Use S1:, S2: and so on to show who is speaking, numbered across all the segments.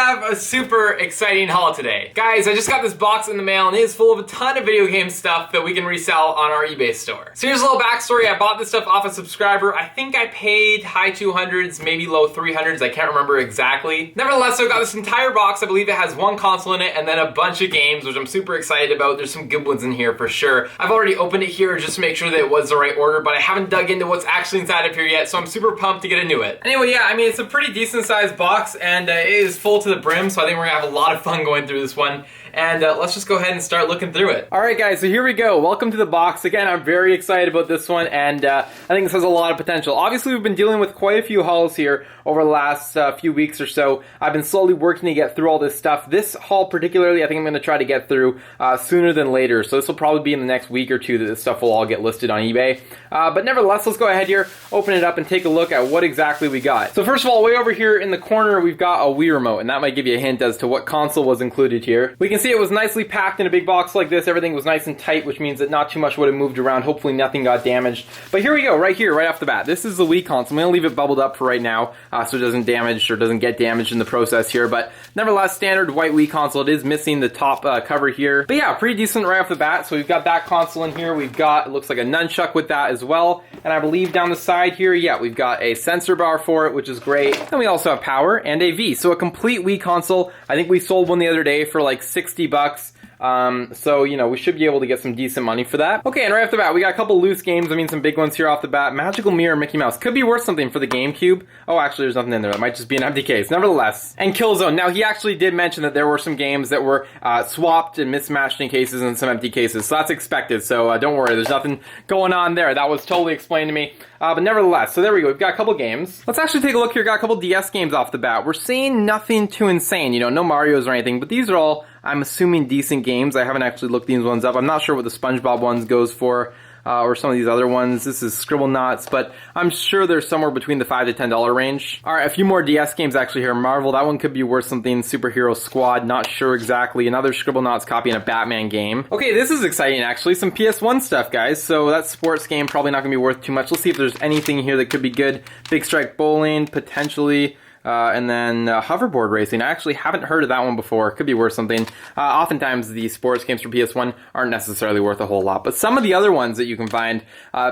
S1: have a super exciting haul today. Guys, I just got this box in the mail and it is full of a ton of video game stuff that we can resell on our eBay store. So here's a little backstory. I bought this stuff off a subscriber. I think I paid high 200s, maybe low 300s. I can't remember exactly. Nevertheless, I got this entire box. I believe it has one console in it and then a bunch of games, which I'm super excited about. There's some good ones in here for sure. I've already opened it here just to make sure that it was the right order, but I haven't dug into what's actually inside of here yet, so I'm super pumped to get into it. Anyway, yeah, I mean, it's a pretty decent sized box and it is full to the brim, so I think we're gonna have a lot of fun going through this one. And let's just go ahead and start looking through it. Alright guys, so here we go. Welcome to the box. Again, I'm very excited about this one, and I think this has a lot of potential. Obviously, we've been dealing with quite a few hauls here over the last few weeks or so. I've been slowly working to get through all this stuff. This haul particularly, I think I'm going to try to get through sooner than later. So this will probably be in the next week or two that this stuff will all get listed on eBay. But nevertheless, let's go ahead here, open it up, and take a look at what exactly we got. So first of all, way over here in the corner, we've got a Wii remote, and that might give you a hint as to what console was included here. We can see it was nicely packed in a big box like this. Everything was nice and tight, which means that not too much would have moved around. Hopefully nothing got damaged. But here we go, right here, right off the bat. This is the Wii console. I'm going to leave it bubbled up for right now so it doesn't damage or doesn't get damaged in the process here. But nevertheless, standard white Wii console. It is missing the top cover here. But yeah, pretty decent right off the bat. So we've got that console in here. We've got, it looks like a nunchuck with that as well. And I believe down the side here, yeah, we've got a sensor bar for it, which is great. And we also have power and a V. So a complete Wii console. I think we sold one the other day for like 60 bucks. So, you know, we should be able to get some decent money for that. Okay, and right off the bat, we got a couple loose games. I mean, some big ones here off the bat. Magical Mirror Mickey Mouse could be worth something for the GameCube. Oh, actually, there's nothing in there. That might just be an empty case. Nevertheless. And Killzone. Now, he actually did mention that there were some games that were swapped and mismatched in cases and some empty cases. So that's expected. So don't worry. There's nothing going on there. That was totally explained to me. But nevertheless, so there we go. We've got a couple games. Let's actually take a look here. Got a couple DS games off the bat. We're seeing nothing too insane. You know, no Marios or anything. But these are all, I'm assuming, decent games. I haven't actually looked these ones up. I'm not sure what the SpongeBob ones goes for. Or some of these other ones. This is Scribblenauts, but I'm sure they're somewhere between the $5 to $10 range. Alright, a few more DS games actually here. Marvel, that one could be worth something. Superhero Squad, not sure exactly. Another Scribblenauts copy in a Batman game. Okay, this is exciting actually. Some PS1 stuff, guys. So that sports game probably not going to be worth too much. Let's see if there's anything here that could be good. Big Strike Bowling, potentially. And then hoverboard racing. I actually haven't heard of that one before. Could be worth something. Oftentimes the sports games for PS1 aren't necessarily worth a whole lot. But some of the other ones that you can find,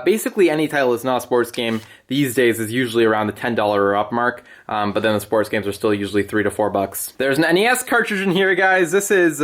S1: basically any title that's not a sports game these days is usually around the $10 or up mark. But then the sports games are still usually $3 to $4. There's an NES cartridge in here, guys. This is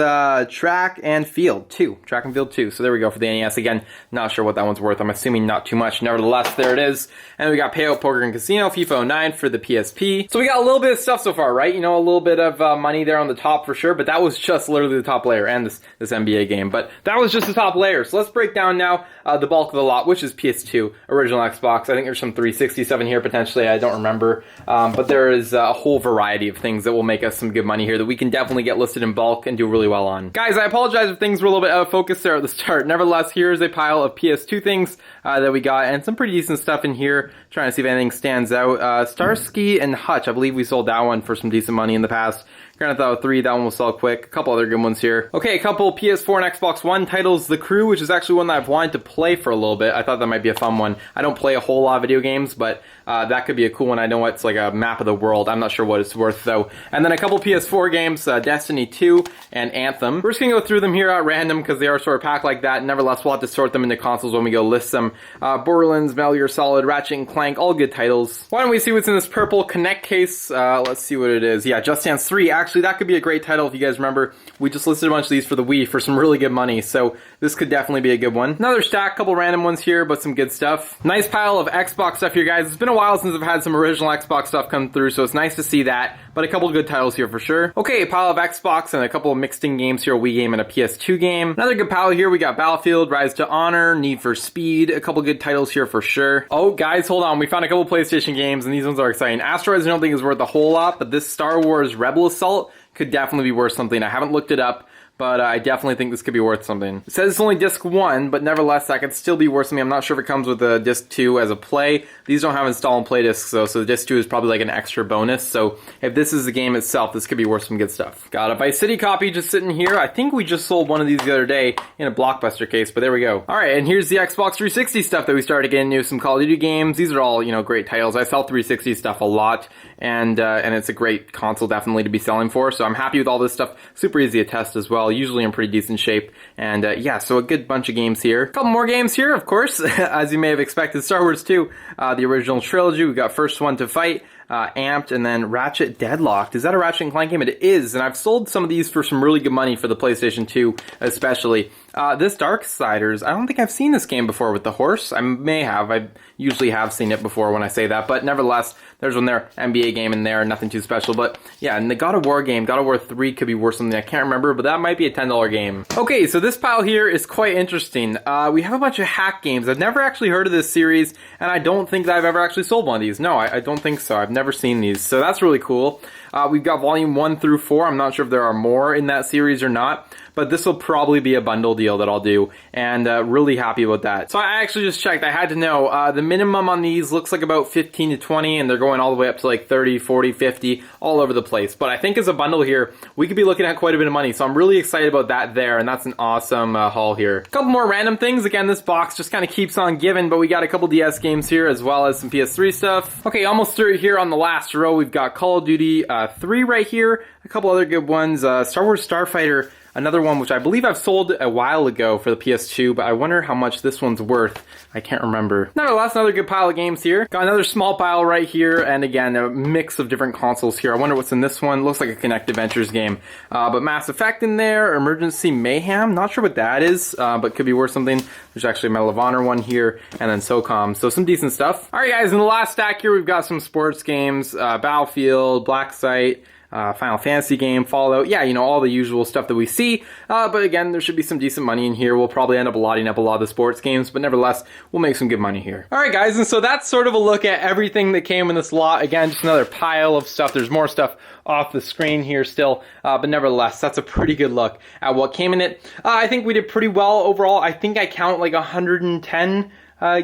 S1: Track and Field 2. Track and Field 2. So there we go for the NES. Again, not sure what that one's worth. I'm assuming not too much. Nevertheless, there it is. And we got Payout Poker and Casino, FIFA 09 for the PSP. So we got a little bit of stuff so far, right? You know, a little bit of money there on the top for sure, but that was just literally the top layer, and this NBA game. But that was just the top layer. So let's break down now the bulk of the lot, which is PS2, original Xbox. I think there's some 367 here potentially. I don't remember. But there is a whole variety of things that will make us some good money here that we can definitely get listed in bulk and do really well on. Guys, I apologize if things were a little bit out of focus there at the start. Nevertheless, here's a pile of PS2 things that we got, and some pretty decent stuff in here. Trying to see if anything stands out. Starsky and Hutch, I believe we sold that one for some decent money in the past. Grand Theft Auto 3, that one will sell quick. A couple other good ones here. Okay, a couple PS4 and Xbox One titles. The Crew, which is actually one that I've wanted to play for a little bit. I thought that might be a fun one. I don't play a whole lot of video games, but that could be a cool one. I know it's like a map of the world. I'm not sure what it's worth, though. And then a couple PS4 games, Destiny 2 and Anthem. We're just going to go through them here at random because they are sort of packed like that. Nevertheless, we'll have to sort them into consoles when we go list them. Borderlands, Metal Gear Solid, Ratchet and Clank, all good titles. Why don't we see what's in this purple Connect case? Let's see what it is. Yeah, Just Dance 3. Actually, that could be a great title if you guys remember. We just listed a bunch of these for the Wii for some really good money, so this could definitely be a good one. Another stack, couple random ones here, but some good stuff. Nice pile of Xbox stuff here, guys. It's been a while since I've had some original Xbox stuff come through, so it's nice to see that, but a couple good titles here for sure. Okay, a pile of Xbox and a couple of mixed in games here, a Wii game and a PS2 game. Another good pile here, we got Battlefield, Rise to Honor, Need for Speed, a couple good titles here for sure. Oh, guys, hold on, we found a couple PlayStation games, and these ones are exciting. Asteroids I don't think is worth a whole lot, but this Star Wars Rebel Assault could definitely be worth something. I haven't looked it up, but I definitely think this could be worth something. It says it's only disc 1, but nevertheless, that could still be worth something. I'm not sure if it comes with a disc 2 as a play. These don't have install and play discs though, so the disc 2 is probably like an extra bonus. So if this is the game itself, this could be worth some good stuff. Got a Vice City copy just sitting here. I think we just sold one of these the other day in a Blockbuster case, but there we go. All right, and here's the Xbox 360 stuff that we started getting into. Some Call of Duty games. These are all, you know, great titles. I sell 360 stuff a lot, and it's a great console definitely to be selling for. So I'm happy with all this stuff. Super easy to test as well. Usually in pretty decent shape, and yeah, so a good bunch of games here. A couple more games here, of course, as you may have expected. Star Wars 2, the original trilogy. We got First One to Fight, Amped, and then Ratchet Deadlocked. Is that a Ratchet & Clank game? It is, and I've sold some of these for some really good money for the PlayStation 2 especially. This Darksiders, I don't think I've seen this game before with the horse. I may have. I usually have seen it before when I say that, but nevertheless, there's one there, NBA game in there, nothing too special. But yeah, and the God of War game, God of War 3 could be worth something. I can't remember, but that might be a $10 game. Okay, so this pile here is quite interesting. We have a bunch of hack games. I've never actually heard of this series, and I don't think that I've ever actually sold one of these. No, I don't think so. I've never seen these, so that's really cool. We've got volume 1 through 4. I'm not sure if there are more in that series or not, but this will probably be a bundle deal that I'll do, and really happy about that. So I actually just checked. I had to know. The minimum on these looks like about 15 to 20, and they're going all the way up to like 30, 40, 50, all over the place. But I think as a bundle here, we could be looking at quite a bit of money, so I'm really excited about that there, and that's an awesome haul here. A couple more random things. Again, this box just kind of keeps on giving, but we got a couple DS games here, as well as some PS3 stuff. Okay, almost through here on the last row, we've got Call of Duty 3 right here, a couple other good ones, Star Wars Starfighter, another one which I believe I've sold a while ago for the PS2, but I wonder how much this one's worth. I can't remember. Nevertheless, another good pile of games here. Got another small pile right here, and again, a mix of different consoles here. I wonder what's in this one. Looks like a Kinect Adventures game. But Mass Effect in there, Emergency Mayhem, not sure what that is, but could be worth something. There's actually a Medal of Honor one here, and then SOCOM, so some decent stuff. Alright guys, in the last stack here, we've got some sports games, Battlefield, Black Site, Final Fantasy game, Fallout, yeah, you know, all the usual stuff that we see, but again, there should be some decent money in here. We'll probably end up lotting up a lot of the sports games, but nevertheless, we'll make some good money here. Alright guys, and so that's sort of a look at everything that came in this lot. Again, just another pile of stuff. There's more stuff off the screen here still, but nevertheless, that's a pretty good look at what came in it. I think we did pretty well overall. I think I count like 110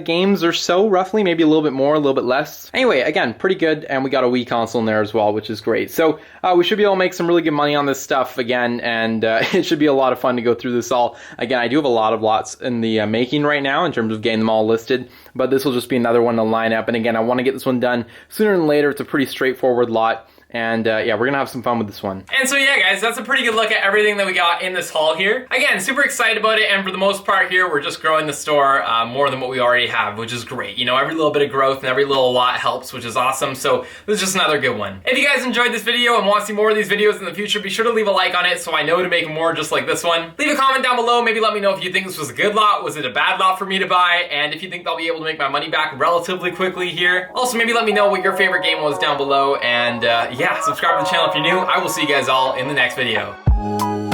S1: games or so, roughly, maybe a little bit more, a little bit less. Anyway, again, pretty good, and we got a Wii console in there as well, which is great. So we should be able to make some really good money on this stuff again, and it should be a lot of fun to go through this all. Again, I do have a lot of lots in the making right now in terms of getting them all listed, but this will just be another one to line up. And again, I want to get this one done sooner than later. It's a pretty straightforward lot. And yeah, we're gonna have some fun with this one. And so yeah guys, that's a pretty good look at everything that we got in this haul here. Again, super excited about it, and for the most part here, we're just growing the store more than what we already have, which is great. You know, every little bit of growth and every little lot helps, which is awesome. So this is just another good one. If you guys enjoyed this video and want to see more of these videos in the future, be sure to leave a like on it so I know to make more just like this one. Leave a comment down below, maybe let me know if you think this was a good lot, was it a bad lot for me to buy, and if you think I'll be able to make my money back relatively quickly here. Also, maybe let me know what your favorite game was down below, and yeah, subscribe to the channel if you're new. I will see you guys all in the next video.